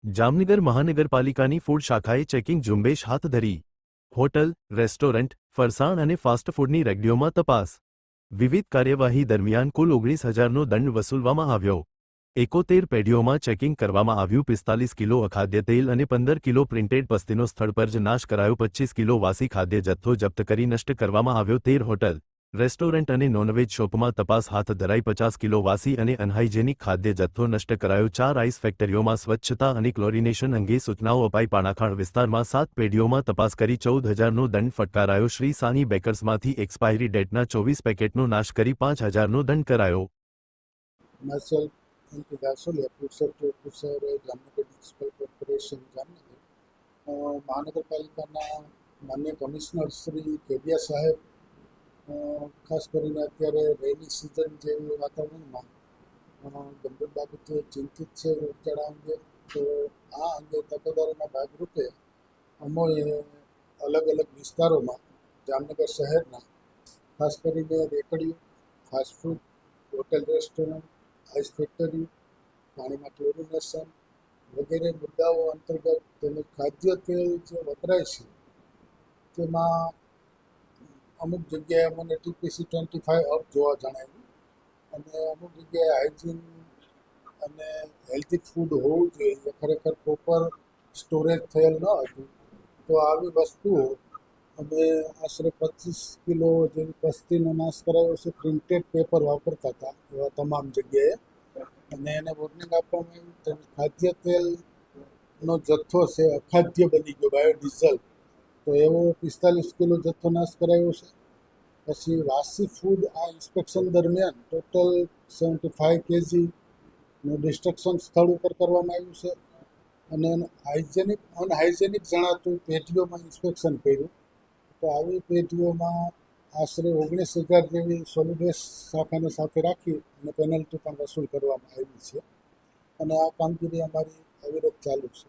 જામનગર મહાનગરપાલિકાની food શાખાએ checking ઝુંબેશ હાથ ધરી. હોટલ, રેસ્ટોરન્ટ, ફરસાણ અને ફાસ્ટ ફૂડની રેકડીઓમાં તપાસ. વિવિધ કાર્યવાહી દરમિયાન કુલ 19,000નો દંડ વસૂલવામાં આવ્યો. 71 પેઢીઓમાં ચેકિંગ કરવામાં આવ્યું. 45 કિલો અખાદ્ય તેલ અને 15 કિલો પ્રિન્ટેડ પસ્તીનો સ્થળ પર જ નાશ કરાયો. 25 કિલો વાસી ખાદ્ય જથ્થો જપ્ત કરી નષ્ટ કરવામાં આવ્યો. 13 હોટલ, રેસ્ટોરન્ટ અને નોનવેજ શોપમાં તપાસ હાથ ધરાઈ. 50 કિલો વાસી અને અનહાઇજેનિક ખાદ્ય જથ્થો નષ્ટ કરાયો. 4 આઈસ ફેક્ટરીઓમાં સ્વચ્છતા અને ક્લોરિનેશન અંગે સૂચનાઓ અપાઈ. પાણાખાડ વિસ્તારમાં 7 પેઢીઓમાં તપાસ કરી 14,000નો દંડ ફટકારાયો. શ્રી સાની બેકર્સમાંથી એક્સપાયરી ડેટના 24 પેકેટનો નાશ કરી 5,000નો દંડ કરાયો. મહાનગરપાલિકાના માન્ય કમિશનર શ્રી કેડિયા સાહેબ ખાસ કરીને અત્યારે રેની સિઝન જેવી વાતાવરણમાં ગંભીર બાબતે ચિંતિત છે રોગચાળા અંગે. તો આ અંગે તકેદારીના ભાગરૂપે અમોએ અલગ અલગ વિસ્તારોમાં જામનગર શહેરના ખાસ કરીને રેકડીઓ, fast food, hotel, restaurant, ice factory, પાણીમાં ક્લોરિનેશન વગેરે મુદ્દાઓ અંતર્ગત તેમજ ખાદ્ય તેલ જે વપરાય છે તેમાં અમુક જગ્યાએ મને TPC 25 અપ જોવા જણાવ્યું અને અમુક જગ્યાએ હાઇજીન અને હેલ્ધી ફૂડ હોવું જોઈએ ખરેખર પ્રોપર સ્ટોરેજ થયેલ ન હતું. તો આવી વસ્તુઓ અમે આશરે 25 કિલો જેવી પસ્તીનો નાશ કરાયો છે. પ્રિન્ટેડ પેપર વાપરતા હતા એવા તમામ જગ્યાએ અને એને વોર્નિંગ આપવામાં આવ્યું. તેમજ ખાદ્ય તેલનો જથ્થો છે અખાદ્ય બની ગયો, બાયોડીઝલ, તો એવો 45 કિલો જથ્થો નાશ કરાયો છે. પછી વાસી ફૂડ આ ઇન્સ્પેક્શન દરમિયાન ટોટલ 75 kgનું ડિસ્ટ્રક્શન સ્થળ ઉપર કરવામાં આવ્યું છે અને અનહાઇજેનિક જણાતું પેઢીઓમાં ઇન્સ્પેક્શન કર્યું. તો આવી પેઢીઓમાં આશરે 19,000 જેવી સોલિડ વેસ્ટ શાખાને સાથે રાખી અને પેનલ્ટી પણ વસૂલ કરવામાં આવી છે અને આ કામગીરી અમારી અવિરત ચાલુ છે.